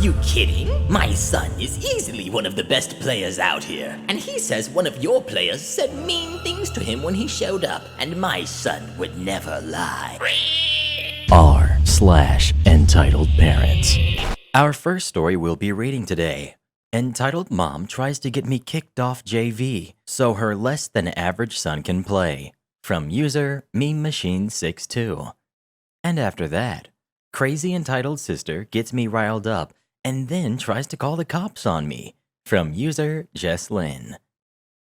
you kidding? My son is easily one of the best players out here. And he says one of your players said mean things to him when he showed up. And my son would never lie. r/entitled parents. Our first story we'll be reading today. Entitled Mom Tries to Get Me Kicked Off JV so her less than average son can play. From user Meme Machine 62. And after that, Crazy Entitled Sister gets me riled up and then tries to call the cops on me. From user Jess Lynn.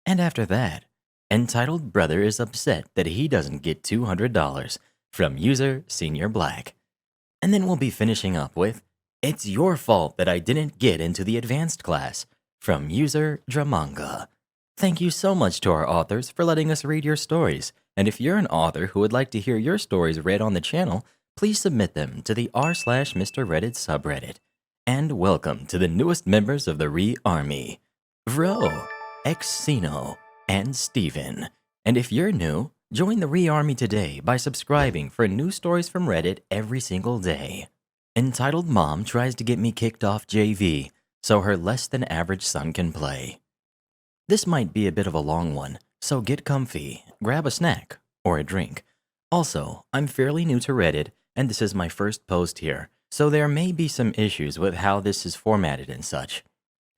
And after that, Entitled Brother is upset that he doesn't get $200. From user Senior Black. And then we'll be finishing up with It's Your Fault That I Didn't Get Into the Advanced Class. From user Dramanga. Thank you so much to our authors for letting us read your stories. And if you're an author who would like to hear your stories read on the channel, please submit them to the r/Mr. Reddit subreddit. And welcome to the newest members of the Re-Army, Vro, Xeno, and Steven. And if you're new, join the Re-Army today by subscribing for new stories from Reddit every single day. Entitled Mom Tries to Get Me Kicked Off JV so her less than average son can play. This might be a bit of a long one, so get comfy, grab a snack, or a drink. Also, I'm fairly new to Reddit, and this is my first post here, so there may be some issues with how this is formatted and such.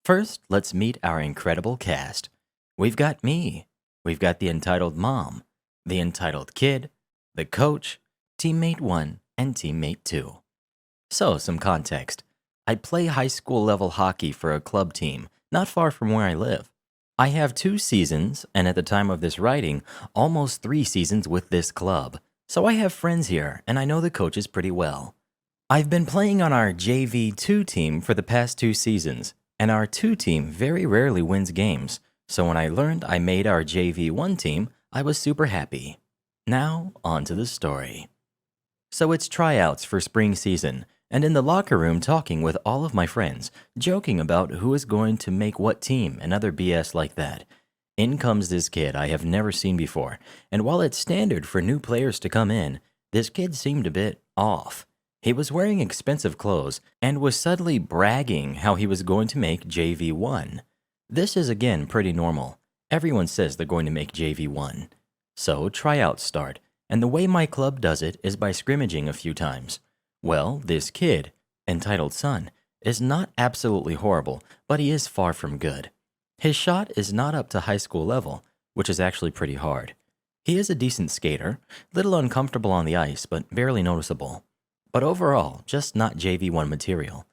First, let's meet our incredible cast. We've got me, we've got the Entitled Mom, the Entitled Kid, the Coach, Teammate 1, and Teammate 2. So, some context. I play high school level hockey for a club team, not far from where I live. I have 2 seasons, and at the time of this writing, almost 3 seasons with this club. So I have friends here, and I know the coaches pretty well. I've been playing on our JV2 team for the past 2 seasons, and our 2 team very rarely wins games. So when I learned I made our JV1 team, I was super happy. Now, on to the story. So it's tryouts for spring season, and in the locker room talking with all of my friends, joking about who is going to make what team and other BS like that. In comes this kid I have never seen before, and while it's standard for new players to come in, this kid seemed a bit off. He was wearing expensive clothes and was subtly bragging how he was going to make JV1. This is again pretty normal. Everyone says they're going to make JV1. So tryouts start, and the way my club does it is by scrimmaging a few times. Well, this kid, Entitled Son, is not absolutely horrible, but he is far from good. His shot is not up to high school level, which is actually pretty hard. He is a decent skater, little uncomfortable on the ice, but barely noticeable. But overall, just not JV1 material.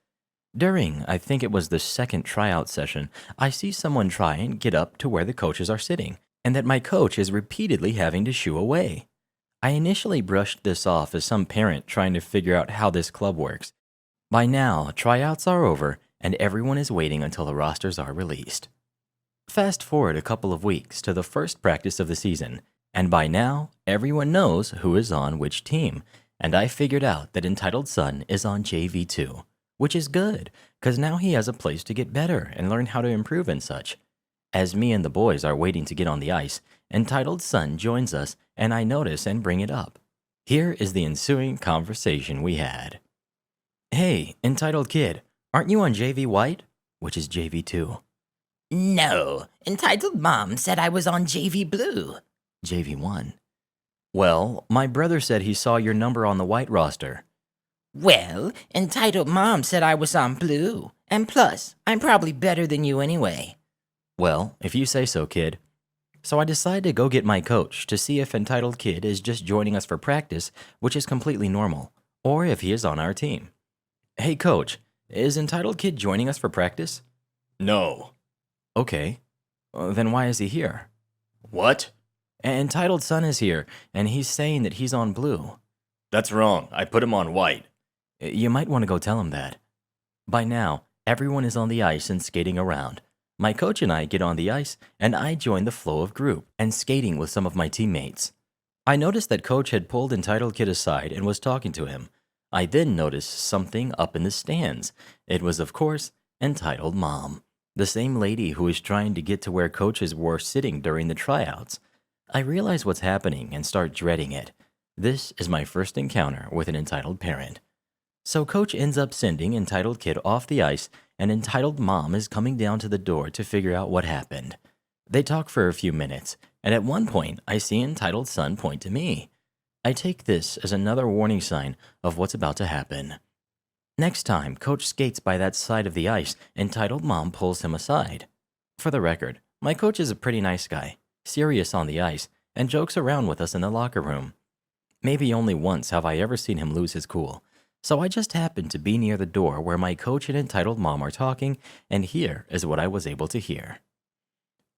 During, I think it was the second tryout session, I see someone try and get up to where the coaches are sitting, and that my coach is repeatedly having to shoo away. I initially brushed this off as some parent trying to figure out how this club works. By now, tryouts are over, and everyone is waiting until the rosters are released. Fast forward a couple of weeks to the first practice of the season, and by now, everyone knows who is on which team, and I figured out that Entitled Son is on JV2, which is good, because now he has a place to get better and learn how to improve and such. As me and the boys are waiting to get on the ice, Entitled Son joins us, and I notice and bring it up. Here is the ensuing conversation we had. Hey, Entitled Kid, aren't you on JV White? Which is JV2. No, Entitled Mom said I was on JV Blue. JV1. Well, my brother said he saw your number on the white roster. Well, Entitled Mom said I was on Blue. And plus, I'm probably better than you anyway. Well, if you say so, kid. So I decide to go get my coach to see if Entitled Kid is just joining us for practice, which is completely normal, or if he is on our team. Hey, coach, is Entitled Kid joining us for practice? No. Okay. Then why is he here? What? Entitled Son is here, and he's saying that he's on Blue. That's wrong. I put him on white. You might want to go tell him that. By now, everyone is on the ice and skating around. My coach and I get on the ice, and I join the flow of group and skating with some of my teammates. I noticed that coach had pulled Entitled Kid aside and was talking to him. I then noticed something up in the stands. It was, of course, Entitled Mom, the same lady who was trying to get to where coaches were sitting during the tryouts. I realize what's happening and start dreading it. This is my first encounter with an entitled parent. So Coach ends up sending entitled kid off the ice, and entitled mom is coming down to the door to figure out what happened. They talk for a few minutes, and at one point, I see entitled son point to me. I take this as another warning sign of what's about to happen. Next time, Coach skates by that side of the ice, entitled mom pulls him aside. For the record, my coach is a pretty nice guy, serious on the ice, and jokes around with us in the locker room. Maybe only once have I ever seen him lose his cool, so I just happened to be near the door where my coach and entitled mom are talking, and here is what I was able to hear.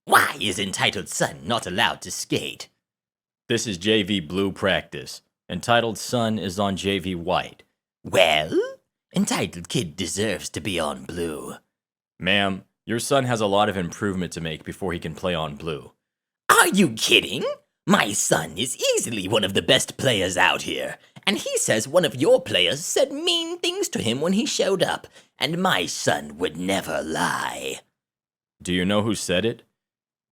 Why is entitled son not allowed to skate? This is JV Blue practice. Entitled son is on JV White. Well, entitled kid deserves to be on blue. Ma'am, your son has a lot of improvement to make before he can play on blue. Are you kidding? My son is easily one of the best players out here, and he says one of your players said mean things to him when he showed up, and my son would never lie. Do you know who said it?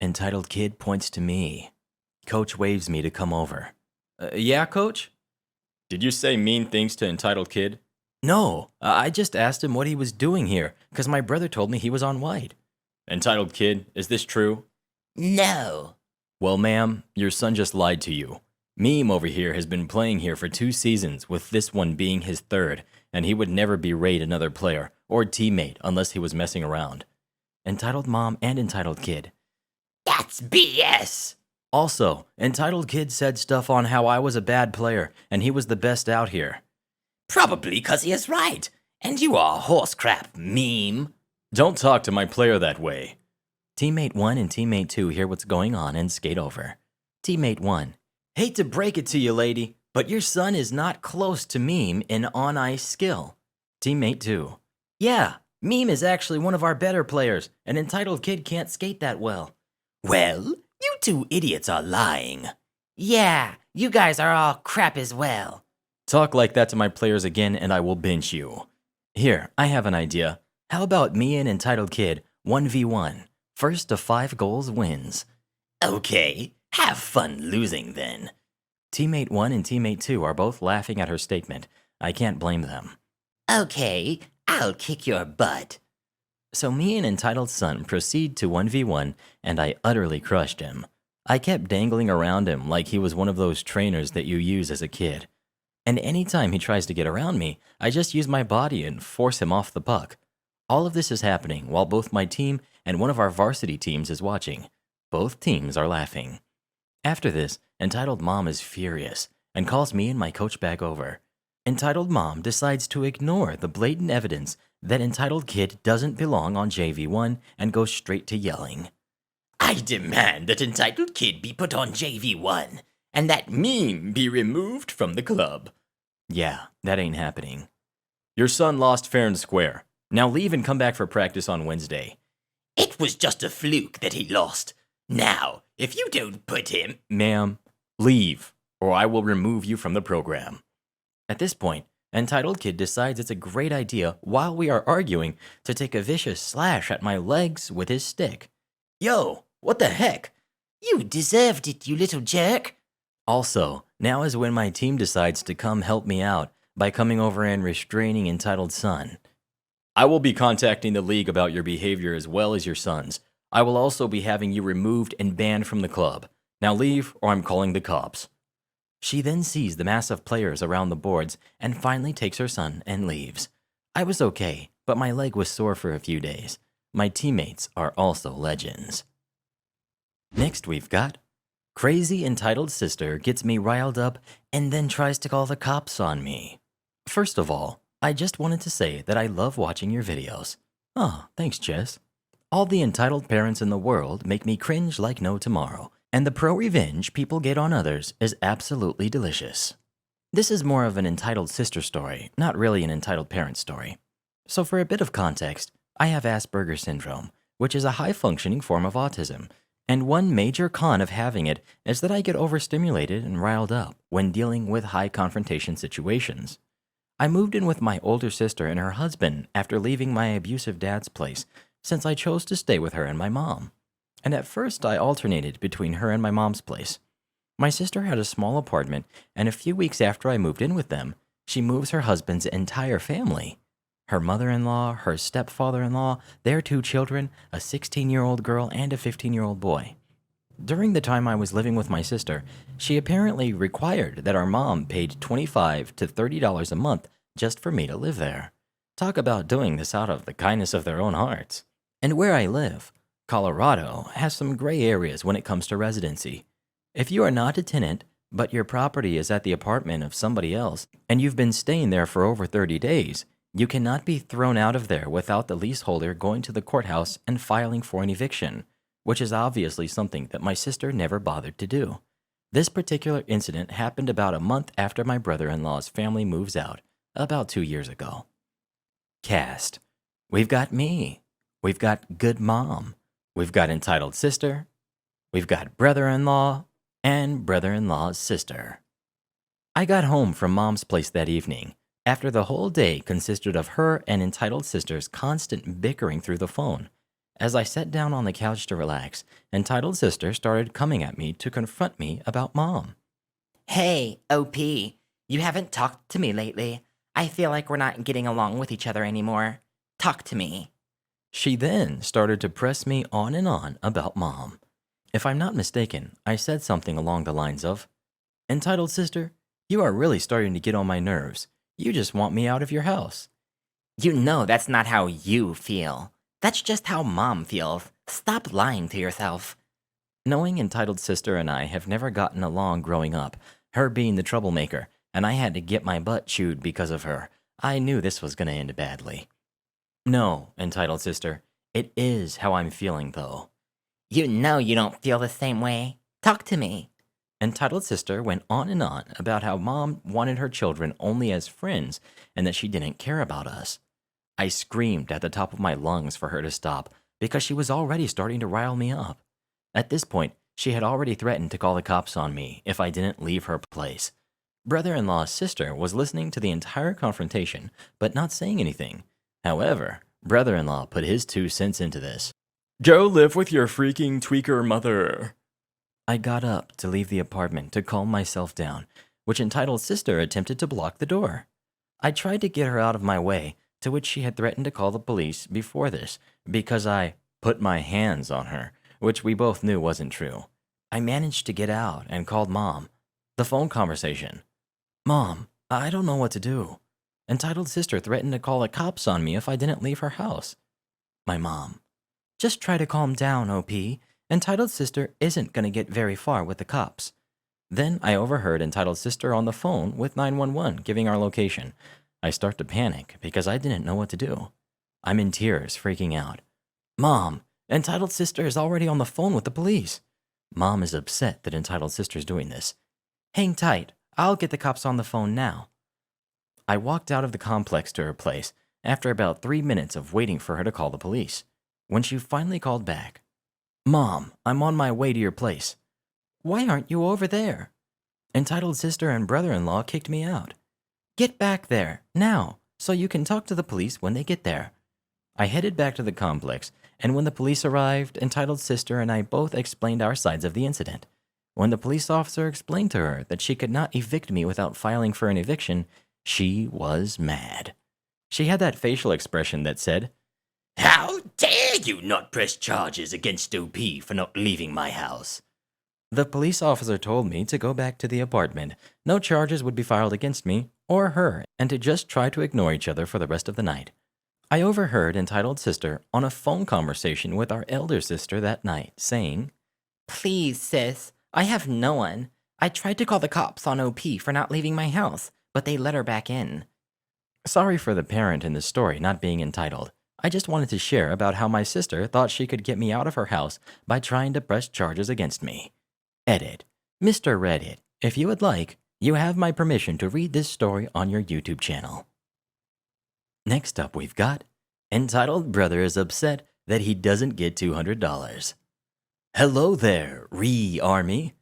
Entitled kid points to me. Coach waves me to come over. Yeah, Coach? Did you say mean things to entitled kid? No, I just asked him what he was doing here, because my brother told me he was on white. Entitled kid, is this true? No. Well, ma'am, your son just lied to you. Meme over here has been playing here for 2 seasons, with this one being his 3rd, and he would never berate another player or teammate unless he was messing around. Entitled mom and entitled kid. That's BS. Also, entitled kid said stuff on how I was a bad player and he was the best out here. Probably 'cause he is right, and you are horse crap, meme. Don't talk to my player that way. Teammate 1 and teammate 2 hear what's going on and skate over. Teammate 1. Hate to break it to you, lady, but your son is not close to Meme in on-ice skill. Teammate 2. Yeah, Meme is actually one of our better players. An entitled kid can't skate that well. Well, you 2 idiots are lying. Yeah, you guys are all crap as well. Talk like that to my players again and I will bench you. Here, I have an idea. How about me and entitled kid 1v1? First to 5 goals wins. Okay, have fun losing then. Teammate 1 and teammate 2 are both laughing at her statement. I can't blame them. Okay, I'll kick your butt. So me and entitled son proceed to 1v1, and I utterly crushed him. I kept dangling around him like he was one of those trainers that you use as a kid. And anytime he tries to get around me, I just use my body and force him off the puck. All of this is happening while both my team and one of our varsity teams is watching. Both teams are laughing. After this, entitled mom is furious and calls me and my coach back over. Entitled mom decides to ignore the blatant evidence that entitled kid doesn't belong on JV1 and goes straight to yelling. I demand that entitled kid be put on JV1 and that meme be removed from the club. Yeah, that ain't happening. Your son lost fair and square. Now leave and come back for practice on Wednesday. It was just a fluke that he lost. Now, if you don't put him... Ma'am, leave, or I will remove you from the program. At this point, entitled kid decides it's a great idea while we are arguing to take a vicious slash at my legs with his stick. Yo, what the heck? You deserved it, you little jerk. Also, now is when my team decides to come help me out by coming over and restraining entitled son. I will be contacting the league about your behavior as well as your son's. I will also be having you removed and banned from the club. Now leave, or I'm calling the cops. She then sees the mass of players around the boards and finally takes her son and leaves. I was okay, but my leg was sore for a few days. My teammates are also legends. Next we've got crazy entitled sister gets me riled up and then tries to call the cops on me. First of all, I just wanted to say that I love watching your videos. Oh, thanks, Jess. All the entitled parents in the world make me cringe like no tomorrow, and the pro-revenge people get on others is absolutely delicious. This is more of an entitled sister story, not really an entitled parent story. So for a bit of context, I have Asperger's syndrome, which is a high-functioning form of autism, and one major con of having it is that I get overstimulated and riled up when dealing with high confrontation situations. I moved in with my older sister and her husband after leaving my abusive dad's place, since I chose to stay with her and my mom. And at first I alternated between her and my mom's place. My sister had a small apartment, and a few weeks after I moved in with them, She moves her husband's entire family. Her mother-in-law, her stepfather-in-law, their 2 children, a 16-year-old girl and a 15-year-old boy. During the time I was living with my sister, she apparently required that our mom paid $25 to $30 a month just for me to live there. Talk about doing this out of the kindness of their own hearts. And where I live, Colorado has some gray areas when it comes to residency. If you are not a tenant, but your property is at the apartment of somebody else, and you've been staying there for over 30 days, you cannot be thrown out of there without the leaseholder going to the courthouse and filing for an eviction, which is obviously something that my sister never bothered to do. This particular incident happened about a month after my brother-in-law's family moves out, about 2 years ago. Cast. We've got me. We've got good mom. We've got entitled sister. We've got brother-in-law and brother-in-law's sister. I got home from mom's place that evening after the whole day consisted of her and entitled sister's constant bickering through the phone. As I sat down on the couch to relax, entitled sister started coming at me to confront me about mom. Hey, OP, you haven't talked to me lately. I feel like we're not getting along with each other anymore. Talk to me. She then started to press me on and on about mom. If I'm not mistaken, I said something along the lines of, "Entitled sister, you are really starting to get on my nerves. You just want me out of your house." You know that's not how you feel. That's just how Mom feels. Stop lying to yourself. Knowing entitled sister and I have never gotten along growing up, her being the troublemaker, and I had to get my butt chewed because of her, I knew this was going to end badly. No, entitled sister, it is how I'm feeling though. You know you don't feel the same way. Talk to me. Entitled sister went on and on about how mom wanted her children only as friends and that she didn't care about us. I screamed at the top of my lungs for her to stop because she was already starting to rile me up. At this point, she had already threatened to call the cops on me if I didn't leave her place. Brother-in-law's sister was listening to the entire confrontation, but not saying anything. However, brother-in-law put his 2 cents into this. Go live with your freaking tweaker mother. I got up to leave the apartment to calm myself down, which entitled sister attempted to block the door. I tried to get her out of my way, to which she had threatened to call the police before this, because I put my hands on her, which we both knew wasn't true. I managed to get out and called mom. The phone conversation. Mom, I don't know what to do. Entitled sister threatened to call the cops on me if I didn't leave her house. My mom. Just try to calm down, OP. Entitled sister isn't going to get very far with the cops. Then I overheard entitled sister on the phone with 911 giving our location. I start to panic because I didn't know what to do. I'm in tears, freaking out. Mom, entitled sister is already on the phone with the police. Mom is upset that entitled sister's doing this. Hang tight, I'll get the cops on the phone now. I walked out of the complex to her place after about 3 minutes of waiting for her to call the police. When she finally called back, Mom, I'm on my way to your place. Why aren't you over there? Entitled sister and brother-in-law kicked me out. Get back there, now, so you can talk to the police when they get there. I headed back to the complex, and when the police arrived, entitled sister and I both explained our sides of the incident. When the police officer explained to her that she could not evict me without filing for an eviction, she was mad. She had that facial expression that said, "How dare you not press charges against OP for not leaving my house?" The police officer told me to go back to the apartment. No charges would be filed against me or her, and to just try to ignore each other for the rest of the night. I overheard entitled sister on a phone conversation with our elder sister that night, saying, "Please, sis, I have no one. I tried to call the cops on OP for not leaving my house, but they let her back in." Sorry for the parent in the story not being entitled. I just wanted to share about how my sister thought she could get me out of her house by trying to press charges against me. Edit. Mr. Reddit, if you would like, you have my permission to read this story on your YouTube channel. Next up we've got, entitled brother is upset that he doesn't get $200. Hello there, Army.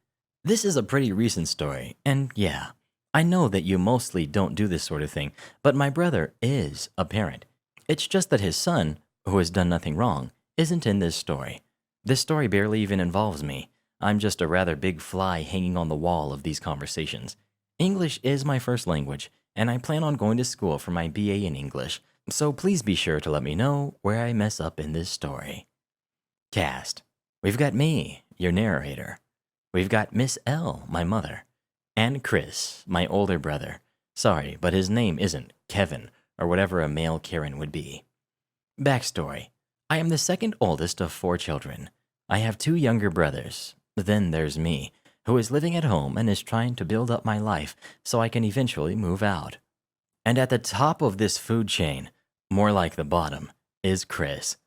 This is a pretty recent story, and yeah, I know that you mostly don't do this sort of thing, but my brother is a parent. It's just that his son, who has done nothing wrong, isn't in this story. This story barely even involves me. I'm just a rather big fly hanging on the wall of these conversations. English is my first language, and I plan on going to school for my BA in English, so please be sure to let me know where I mess up in this story. Cast. We've got me, your narrator. We've got Miss L, my mother, and Chris, my older brother. Sorry, but his name isn't Kevin, or whatever a male Karen would be. Backstory. I am the second oldest of 4 children. I have 2 younger brothers. Then there's me, who is living at home and is trying to build up my life so I can eventually move out. And at the top of this food chain, more like the bottom, is Chris.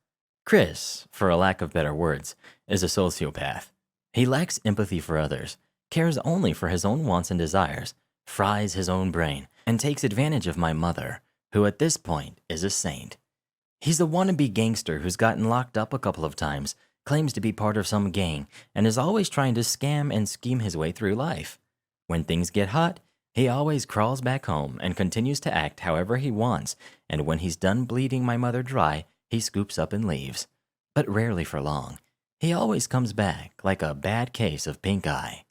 Chris, for a lack of better words, is a sociopath. He lacks empathy for others, cares only for his own wants and desires, fries his own brain, and takes advantage of my mother, who at this point is a saint. He's a wannabe gangster who's gotten locked up a couple of times, claims to be part of some gang, and is always trying to scam and scheme his way through life. When things get hot, he always crawls back home and continues to act however he wants, and when he's done bleeding my mother dry, he scoops up and leaves. But rarely for long. He always comes back like a bad case of pink eye.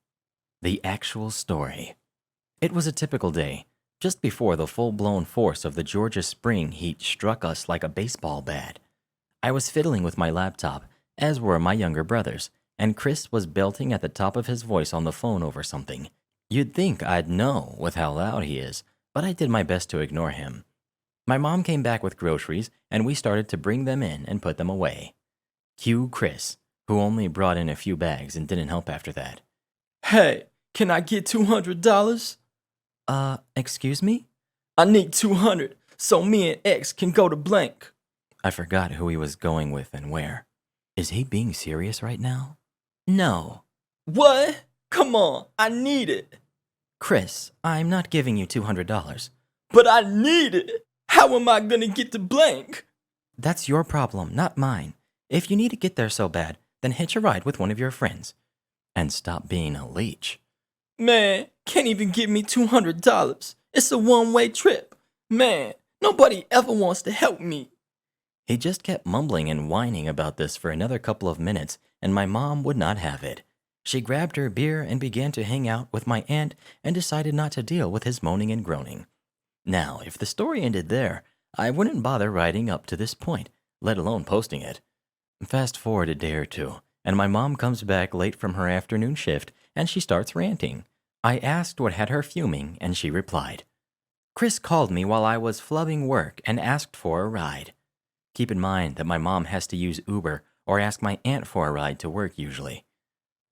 The actual story. It was a typical day, just before the full-blown force of the Georgia spring heat struck us like a baseball bat. I was fiddling with my laptop, as were my younger brothers, and Chris was belting at the top of his voice on the phone over something. You'd think I'd know with how loud he is, but I did my best to ignore him. My mom came back with groceries, and we started to bring them in and put them away. Cue Chris, who only brought in a few bags and didn't help after that. Hey, can I get $200? Excuse me? I need 200 so me and X can go to blank. I forgot who he was going with and where. Is he being serious right now? No. What? Come on, I need it. Chris, I'm not giving you $200. But I need it. How am I gonna get to blank? That's your problem, not mine. If you need to get there so bad, then hitch a ride with one of your friends. And stop being a leech. Man, can't even give me $200. It's a one-way trip. Man, nobody ever wants to help me. He just kept mumbling and whining about this for another couple of minutes, and my mom would not have it. She grabbed her beer and began to hang out with my aunt and decided not to deal with his moaning and groaning. Now, if the story ended there, I wouldn't bother writing up to this point, let alone posting it. Fast forward a day or two, and my mom comes back late from her afternoon shift, and she starts ranting. I asked what had her fuming, and she replied, Chris called me while I was flubbing work and asked for a ride. Keep in mind that my mom has to use Uber or ask my aunt for a ride to work usually.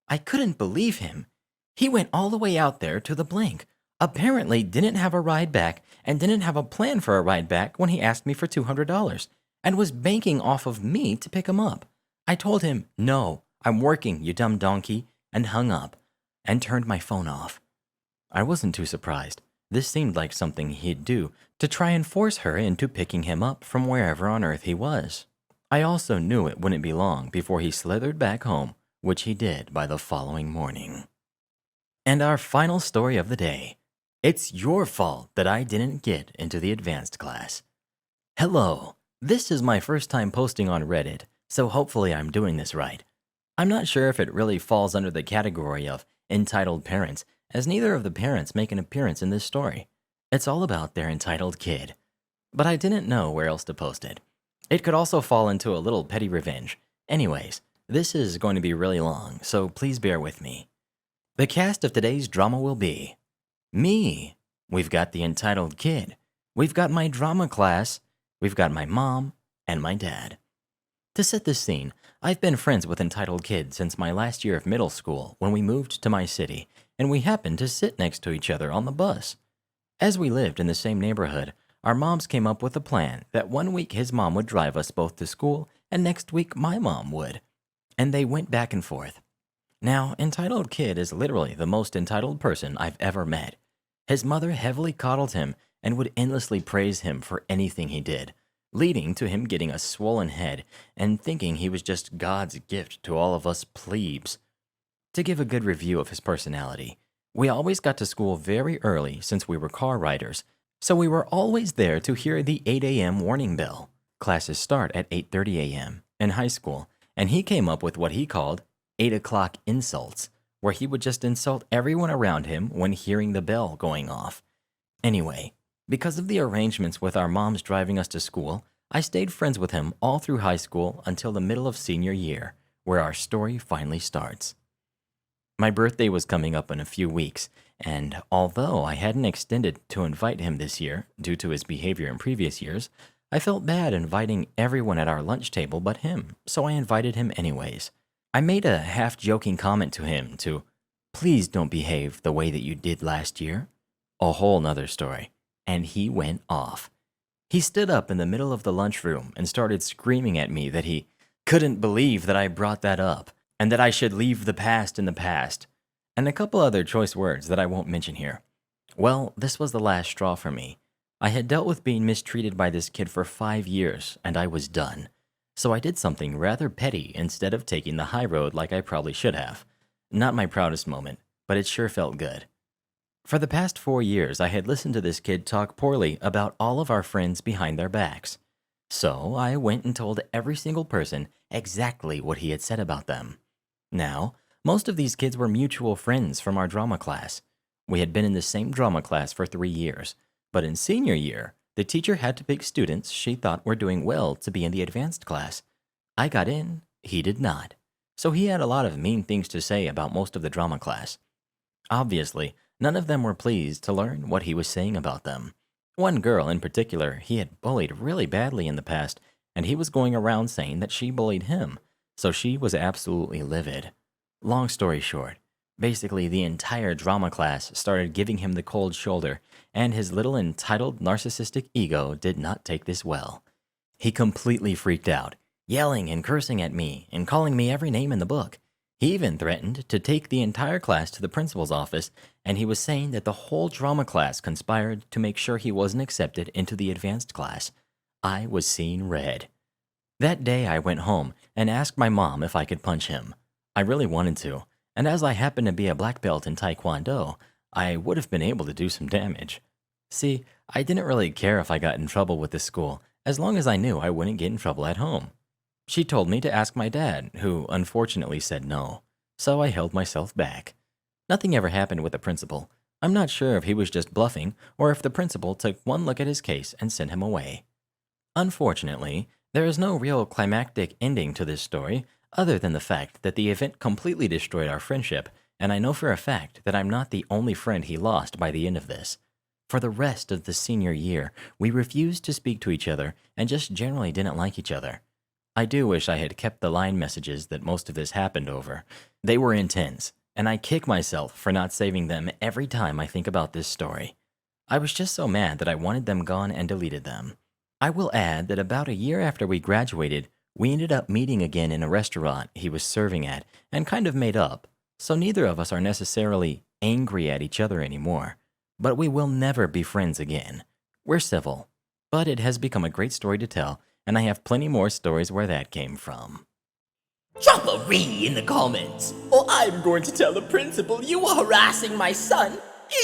I couldn't believe him. He went all the way out there to the blank, apparently didn't have a ride back and didn't have a plan for a ride back when he asked me for $200 and was banking off of me to pick him up. I told him, no, I'm working, you dumb donkey, and hung up and turned my phone off. I wasn't too surprised. This seemed like something he'd do to try and force her into picking him up from wherever on earth he was. I also knew it wouldn't be long before he slithered back home, which he did by the following morning. And our final story of the day. It's your fault that I didn't get into the advanced class. Hello, this is my first time posting on Reddit, so hopefully I'm doing this right. I'm not sure if it really falls under the category of entitled parents, as neither of the parents make an appearance in this story. It's all about their entitled kid. But I didn't know where else to post it. It could also fall into a little petty revenge. Anyways, this is going to be really long, so please bear with me. The cast of today's drama will be me. We've got the entitled kid. We've got my drama class. We've got my mom and my dad. To set the scene, I've been friends with entitled kids since my last year of middle school when we moved to my city, and we happened to sit next to each other on the bus. As we lived in the same neighborhood, our moms came up with a plan that one week his mom would drive us both to school and next week my mom would. And they went back and forth. Now, entitled kid is literally the most entitled person I've ever met. His mother heavily coddled him and would endlessly praise him for anything he did, leading to him getting a swollen head and thinking he was just God's gift to all of us plebes. To give a good review of his personality, we always got to school very early since we were car riders, so we were always there to hear the 8 a.m. warning bell. Classes start at 8:30 a.m. in high school, and he came up with what he called 8 o'clock insults, where he would just insult everyone around him when hearing the bell going off. Anyway, Because of the arrangements with our moms driving us to school, I stayed friends with him all through high school until the middle of senior year, where our story finally starts. My birthday was coming up in a few weeks, and although I hadn't extended to invite him this year due to his behavior in previous years, I felt bad inviting everyone at our lunch table but him, so I invited him anyways. I made a half-joking comment to him to, "Please don't behave the way that you did last year." A whole nother story. And he went off. He stood up in the middle of the lunchroom and started screaming at me that he couldn't believe that I brought that up, and that I should leave the past in the past, and a couple other choice words that I won't mention here. Well, this was the last straw for me. I had dealt with being mistreated by this kid for 5 years, and I was done. So I did something rather petty instead of taking the high road like I probably should have. Not my proudest moment, but it sure felt good. For the past 4 years, I had listened to this kid talk poorly about all of our friends behind their backs. So I went and told every single person exactly what he had said about them. Now, most of these kids were mutual friends from our drama class. We had been in the same drama class for 3 years, but in senior year, the teacher had to pick students she thought were doing well to be in the advanced class. I got in, he did not. So he had a lot of mean things to say about most of the drama class. Obviously, none of them were pleased to learn what he was saying about them. One girl in particular he had bullied really badly in the past, and he was going around saying that she bullied him, so she was absolutely livid. Long story short, basically the entire drama class started giving him the cold shoulder, and his little entitled narcissistic ego did not take this well. He completely freaked out, yelling and cursing at me and calling me every name in the book. He even threatened to take the entire class to the principal's office, and he was saying that the whole drama class conspired to make sure he wasn't accepted into the advanced class. I was seeing red. That day I went home and asked my mom if I could punch him. I really wanted to, and as I happen to be a black belt in Taekwondo, I would have been able to do some damage. See, I didn't really care if I got in trouble with the school, as long as I knew I wouldn't get in trouble at home. She told me to ask my dad, who unfortunately said no, so I held myself back. Nothing ever happened with the principal. I'm not sure if he was just bluffing or if the principal took one look at his case and sent him away. Unfortunately, there is no real climactic ending to this story other than the fact that the event completely destroyed our friendship, and I know for a fact that I'm not the only friend he lost by the end of this. For the rest of the senior year, we refused to speak to each other and just generally didn't like each other. I do wish I had kept the line messages that most of this happened over. They were intense, and I kick myself for not saving them every time I think about this story. I was just so mad that I wanted them gone and deleted them. I will add that about a year after we graduated, we ended up meeting again in a restaurant he was serving at and kind of made up, so neither of us are necessarily angry at each other anymore. But we will never be friends again. We're civil, but it has become a great story to tell, and I have plenty more stories where that came from. Drop a re in the comments, or I'm going to tell the principal you are harassing my son,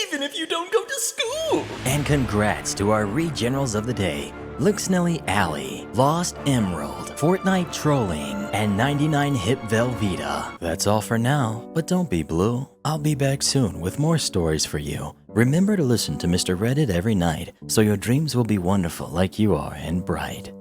even if you don't go to school. And congrats to our re-generals of the day, Luke Snelly Alley, Lost Emerald, Fortnite Trolling, and 99 Hip Velveeta. That's all for now, but don't be blue. I'll be back soon with more stories for you. Remember to listen to Mr. Reddit every night, so your dreams will be wonderful like you are and bright.